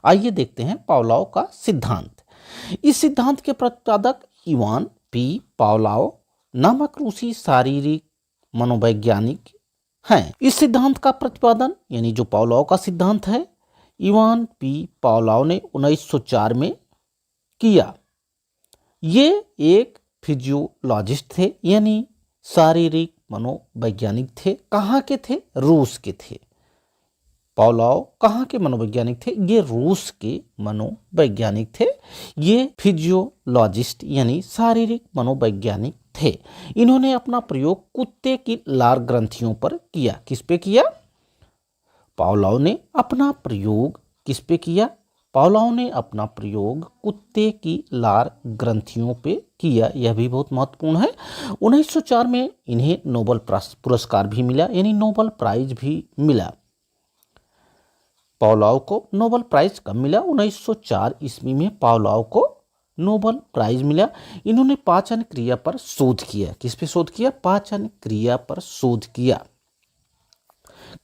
आइए देखते हैं पावलोव का सिद्धांत। इस सिद्धांत के प्रतिपादक इवान पी पावलोव नामक रूसी शारीरिक मनोवैज्ञानिक हैं। इस सिद्धांत का प्रतिपादन यानी जो पावलोव का सिद्धांत है, इवान पी पावलोव ने 1904 में किया। ये एक फिजियोलॉजिस्ट थे यानी शारीरिक मनोवैज्ञानिक थे। कहाँ के थे? रूस के थे। पावलोव कहाँ के मनोवैज्ञानिक थे? ये रूस के मनोवैज्ञानिक थे। ये फिजियोलॉजिस्ट यानी शारीरिक मनोवैज्ञानिक थे। इन्होंने अपना प्रयोग कुत्ते की लार ग्रंथियों पर किया। किस पे किया? पावलोव ने अपना प्रयोग किस पे किया? पावलोव ने अपना प्रयोग कुत्ते की लार ग्रंथियों पे किया। यह भी बहुत महत्वपूर्ण है। 1904 में इन्हें नोबेल पुरस्कार भी मिला यानी नोबेल प्राइज भी मिला। पावलोव को नोबेल प्राइज कब मिला? 1904 ईस्वी में पावलोव को नोबेल प्राइज मिला। इन्होंने पाचन क्रिया पर शोध किया। किस पे शोध किया? पाचन क्रिया पर शोध किया।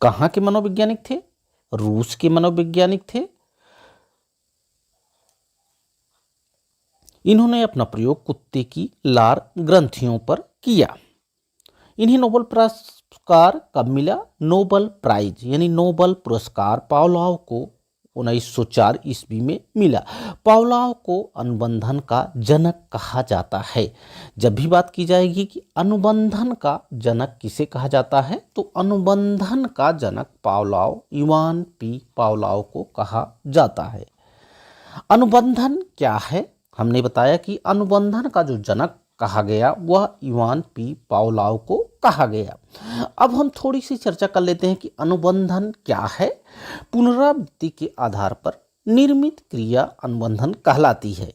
कहाँ के मनोवैज्ञानिक थे? रूस के मनोवैज्ञानिक थे। इन्होंने अपना प्रयोग कुत्ते की लार ग्रंथियों पर किया। इन्हें नोबेल पुरस्कार कब मिला? नोबेल प्राइज यानी नोबेल पुरस्कार पावलोव को 1904 ईस्वी में मिला। पावलोव को अनुबंधन का जनक कहा जाता है। जब भी बात की जाएगी कि अनुबंधन का जनक किसे कहा जाता है, तो अनुबंधन का जनक पावलोव इवान पी पावलोव को कहा जाता है। अनुबंधन क्या है? हमने बताया कि अनुबंधन का जो जनक कहा गया वह इवान पी पावलोव को कहा गया। अब हम थोड़ी सी चर्चा कर लेते हैं कि अनुबंधन क्या है। पुनरावृत्ति के आधार पर निर्मित क्रिया अनुबंधन कहलाती है।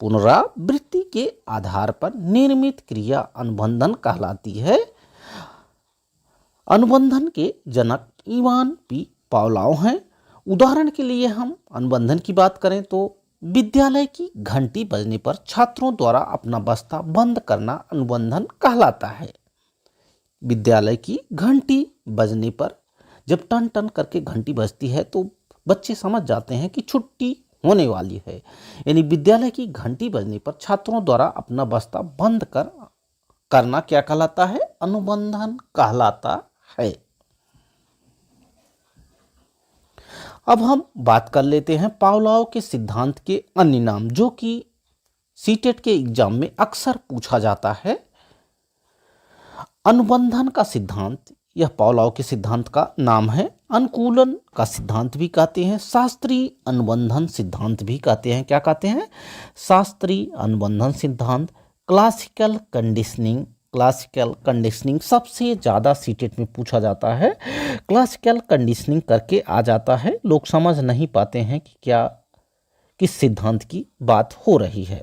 पुनरावृत्ति के आधार पर निर्मित क्रिया अनुबंधन कहलाती है। अनुबंधन के जनक इवान पी पावलोव हैं। उदाहरण के लिए हम अनुबंधन की बात करें तो विद्यालय की घंटी बजने पर छात्रों द्वारा अपना बस्ता बंद करना अनुबंधन कहलाता है। विद्यालय की घंटी बजने पर जब टन टन करके घंटी बजती है तो बच्चे समझ जाते हैं कि छुट्टी होने वाली है। यानी विद्यालय की घंटी बजने पर छात्रों द्वारा अपना बस्ता बंद करना क्या कहलाता है? अनुबंधन कहलाता है। अब हम बात कर लेते हैं पावलोव के सिद्धांत के अन्य नाम, जो कि सीटेट के एग्जाम में अक्सर पूछा जाता है। अनुबंधन का सिद्धांत, यह पावलोव के सिद्धांत का नाम है। अनुकूलन का सिद्धांत भी कहते हैं, शास्त्रीय अनुबंधन सिद्धांत भी कहते हैं। क्या कहते हैं? शास्त्रीय अनुबंधन सिद्धांत। क्लासिकल कंडीशनिंग, क्लासिकल कंडीशनिंग सबसे ज़्यादा सीटेट में पूछा जाता है। क्लासिकल कंडीशनिंग करके आ जाता है। लोग समझ नहीं पाते हैं कि क्या किस सिद्धांत की बात हो रही है।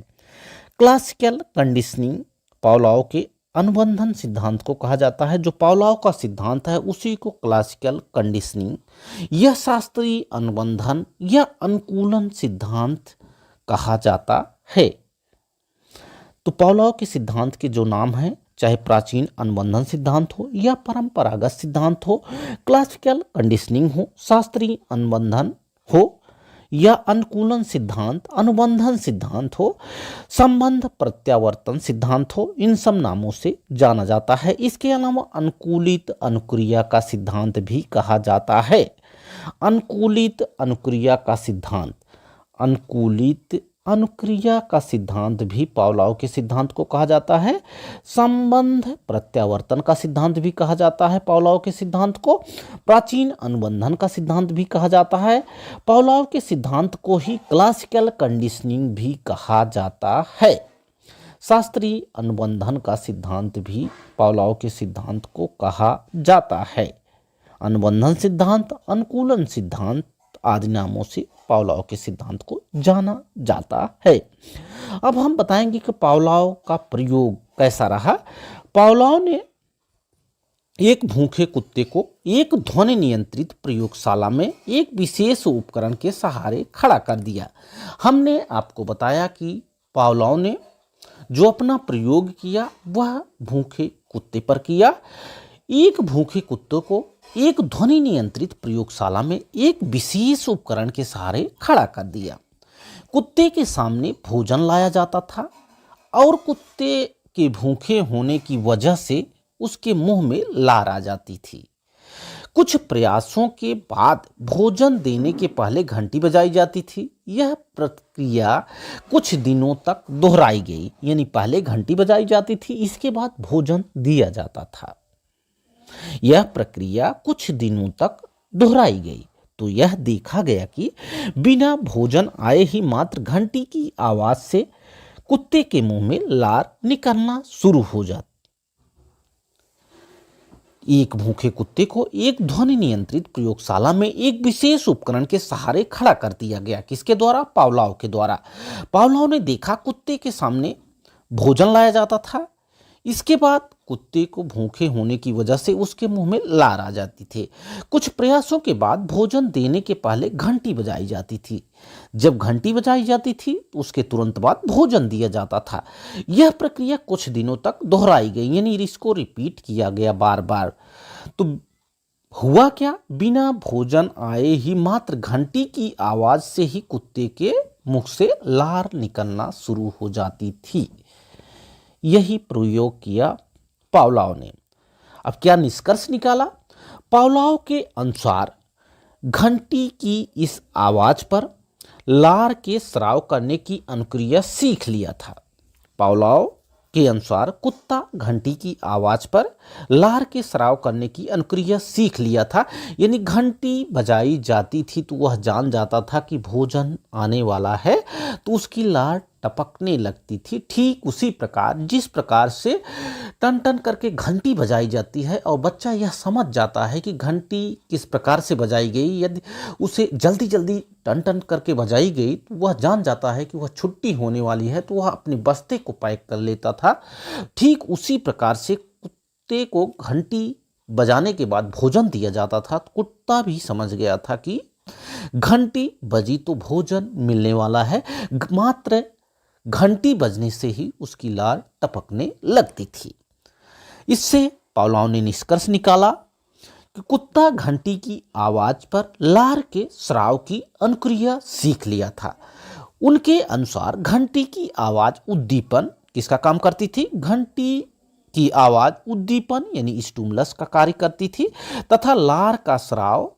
क्लासिकल कंडीशनिंग पावलोव के अनुबंधन सिद्धांत को कहा जाता है। जो पावलोव का सिद्धांत है उसी को क्लासिकल कंडीशनिंग, यह शास्त्रीय अनुबंधन या अनुकूलन सिद्धांत कहा जाता है। तो पावलोव के सिद्धांत के जो नाम हैं, चाहे प्राचीन अनुबंधन सिद्धांत हो या परंपरागत सिद्धांत हो, क्लासिकल कंडीशनिंग हो, शास्त्रीय अनुबंधन हो या अनुकूलन सिद्धांत, अनुबंधन सिद्धांत हो, संबंध प्रत्यावर्तन सिद्धांत हो, इन सब नामों से जाना जाता है। इसके अलावा अनुकूलित अनुक्रिया का सिद्धांत भी कहा जाता है। अनुकूलित अनुक्रिया का सिद्धांत, अनुकूलित अनुक्रिया का सिद्धांत भी पावलोव के सिद्धांत को कहा जाता है। संबंध प्रत्यावर्तन का सिद्धांत भी कहा जाता है पावलोव के सिद्धांत को। प्राचीन अनुबंधन का सिद्धांत भी कहा जाता है। पावलोव के सिद्धांत को ही क्लासिकल कंडीशनिंग भी कहा जाता है। शास्त्रीय अनुबंधन का सिद्धांत भी पावलोव के सिद्धांत को कहा जाता है। अनुबंधन सिद्धांत, अनुकूलन सिद्धांत आदि नामों से पावलोव के सिद्धांत को जाना जाता है। अब हम बताएंगे कि पावलोव का प्रयोग कैसा रहा। पावलोव ने एक भूखे कुत्ते को एक ध्वनि नियंत्रित प्रयोगशाला में एक विशेष उपकरण के सहारे खड़ा कर दिया। हमने आपको बताया कि पावलोव ने जो अपना प्रयोग किया वह भूखे कुत्ते पर किया। एक भूखे कुत्ते को एक ध्वनि नियंत्रित प्रयोगशाला में एक विशेष उपकरण के सहारे खड़ा कर दिया। कुत्ते के सामने भोजन लाया जाता था और कुत्ते के भूखे होने की वजह से उसके मुंह में लार आ जाती थी। कुछ प्रयासों के बाद भोजन देने के पहले घंटी बजाई जाती थी। यह प्रक्रिया कुछ दिनों तक दोहराई गई, यानी पहले घंटी बजाई जाती थी, इसके बाद भोजन दिया जाता था। यह प्रक्रिया कुछ दिनों तक दोहराई गई तो यह देखा गया कि बिना भोजन आए ही मात्र घंटी की आवाज से कुत्ते के मुंह में लार निकलना शुरू हो जाती। एक भूखे कुत्ते को एक ध्वनि नियंत्रित प्रयोगशाला में एक विशेष उपकरण के सहारे खड़ा कर दिया गया। किसके द्वारा? पावलोव के द्वारा। पावलोव ने देखा कुत्ते के सामने भोजन लाया जाता था, इसके बाद कुत्ते को भूखे होने की वजह से उसके मुंह में लार आ जाती थी। कुछ प्रयासों के बाद भोजन देने के पहले घंटी बजाई जाती थी। जब घंटी बजाई जाती थी तो उसके तुरंत बाद भोजन दिया जाता था। यह प्रक्रिया कुछ दिनों तक दोहराई गई, यानी इसको रिपीट किया गया बार बार। तो हुआ क्या? बिना भोजन आए ही मात्र घंटी की आवाज से ही कुत्ते के मुख से लार निकलना शुरू हो जाती थी। यही प्रयोग किया पावलोव ने। अब क्या निष्कर्ष निकाला? पावलोव के अनुसार घंटी की इस आवाज पर लार के स्राव करने की अनुक्रिया सीख लिया था। पावलोव के अनुसार कुत्ता घंटी की आवाज पर लार के स्राव करने की अनुक्रिया सीख लिया था, यानी घंटी बजाई जाती थी तो वह जान जाता था कि भोजन आने वाला है, तो उसकी लार टपकने लगती थी। ठीक उसी प्रकार जिस प्रकार से टन टन करके घंटी बजाई जाती है और बच्चा यह समझ जाता है कि घंटी किस प्रकार से बजाई गई, यदि उसे जल्दी जल्दी टन टन करके बजाई गई तो वह जान जाता है कि वह छुट्टी होने वाली है, तो वह अपने बस्ते को पैक कर लेता था। ठीक उसी प्रकार से कुत्ते को घंटी बजाने के बाद भोजन दिया जाता था। तो कुत्ता भी समझ गया था कि घंटी बजी तो भोजन मिलने वाला है, मात्र घंटी बजने से ही उसकी लार टपकने लगती थी। इससे पावलोव ने निष्कर्ष निकाला कि कुत्ता घंटी की आवाज पर लार के स्राव की अनुक्रिया सीख लिया था। उनके अनुसार घंटी की आवाज उद्दीपन किसका काम करती थी? घंटी की आवाज उद्दीपन यानी स्टिमुलस का कार्य करती थी, तथा लार का स्राव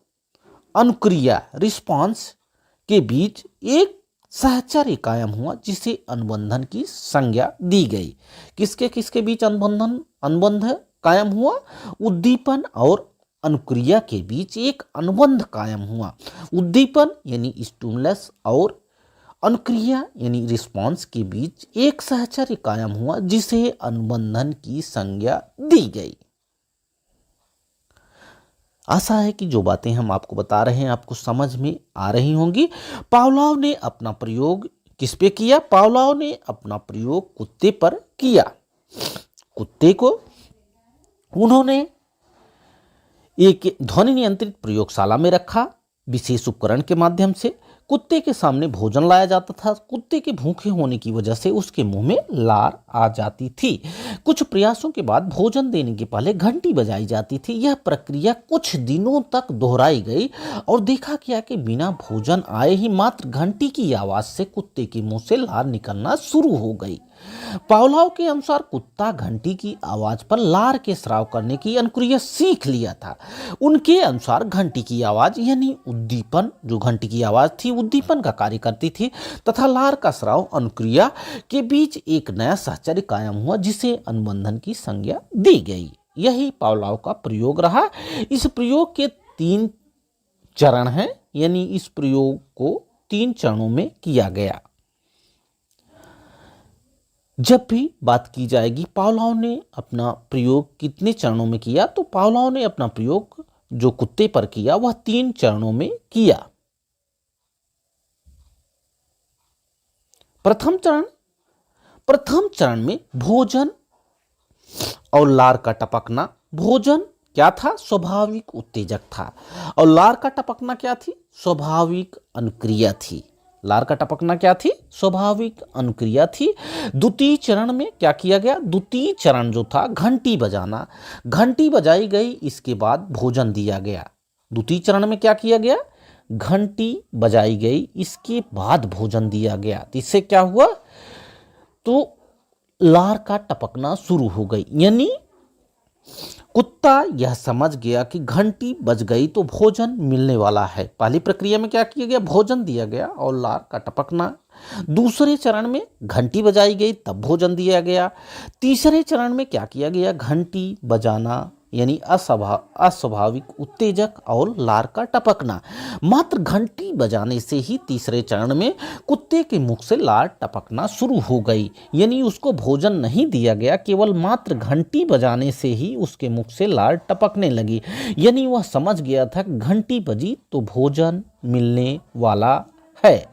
अनुक्रिया रिस्पॉन्स के बीच एक सहचर्य कायम हुआ, जिसे अनुबंधन की संज्ञा दी गई। किसके किसके बीच अनुबंध कायम हुआ? उद्दीपन और अनुक्रिया के बीच एक अनुबंध कायम हुआ। उद्दीपन यानी स्टिमुलस और अनुक्रिया यानी रिस्पॉन्स के बीच एक सहचर्य कायम हुआ, जिसे अनुबंधन की संज्ञा दी गई। आशा है कि जो बातें हम आपको बता रहे हैं आपको समझ में आ रही होंगी। पावलोव ने अपना प्रयोग किस पे किया? पावलोव ने अपना प्रयोग कुत्ते पर किया। कुत्ते को उन्होंने एक ध्वनि नियंत्रित प्रयोगशाला में रखा। विशेष उपकरण के माध्यम से कुत्ते के सामने भोजन लाया जाता था। कुत्ते के भूखे होने की वजह से उसके मुंह में लार आ जाती थी। कुछ प्रयासों के बाद भोजन देने के पहले घंटी बजाई जाती थी। यह प्रक्रिया कुछ दिनों तक दोहराई गई और देखा गया कि बिना भोजन आए ही मात्र घंटी की आवाज से कुत्ते के मुंह से लार निकलना शुरू हो गई। पावलोव के अनुसार कुत्ता घंटी की आवाज पर लार के स्राव करने की अनुक्रिया सीख लिया था। उनके अनुसार घंटी की आवाज यानी उद्दीपन, जो घंटी की आवाज थी उद्दीपन का कार्य करती थी, तथा लार का स्राव अनुक्रिया के बीच एक नया सहचर्य कायम हुआ, जिसे अनुबंधन की संज्ञा दी गई। यही पावलोव का प्रयोग रहा। इस प्रयोग के 3 चरण हैं, यानी इस प्रयोग को 3 चरणों में किया गया। जब भी बात की जाएगी पावलोव ने अपना प्रयोग कितने चरणों में किया, तो पावलोव ने अपना प्रयोग जो कुत्ते पर किया वह 3 चरणों में किया। प्रथम चरण में भोजन और लार का टपकना। भोजन क्या था? स्वाभाविक उत्तेजक था। और लार का टपकना क्या थी? स्वाभाविक अनुक्रिया थी। लार का टपकना क्या थी? स्वाभाविक अनुक्रिया थी। द्वितीय चरण में क्या किया गया? द्वितीय चरण जो था घंटी बजाना, घंटी बजाई गई, इसके बाद भोजन दिया गया। द्वितीय चरण में क्या किया गया? घंटी बजाई गई, इसके बाद भोजन दिया गया। तो इससे क्या हुआ? तो लार का टपकना शुरू हो गई, यानी कुत्ता यह समझ गया कि घंटी बज गई तो भोजन मिलने वाला है। पहली प्रक्रिया में क्या किया गया? भोजन दिया गया और लार का टपकना। दूसरे चरण में घंटी बजाई गई तब भोजन दिया गया। तीसरे चरण में क्या किया गया? घंटी बजाना यानी अस्वाभाविक उत्तेजक और लार का टपकना। मात्र घंटी बजाने से ही तीसरे चरण में कुत्ते के मुख से लार टपकना शुरू हो गई, यानी उसको भोजन नहीं दिया गया, केवल मात्र घंटी बजाने से ही उसके मुख से लार टपकने लगी, यानी वह समझ गया था घंटी बजी तो भोजन मिलने वाला है।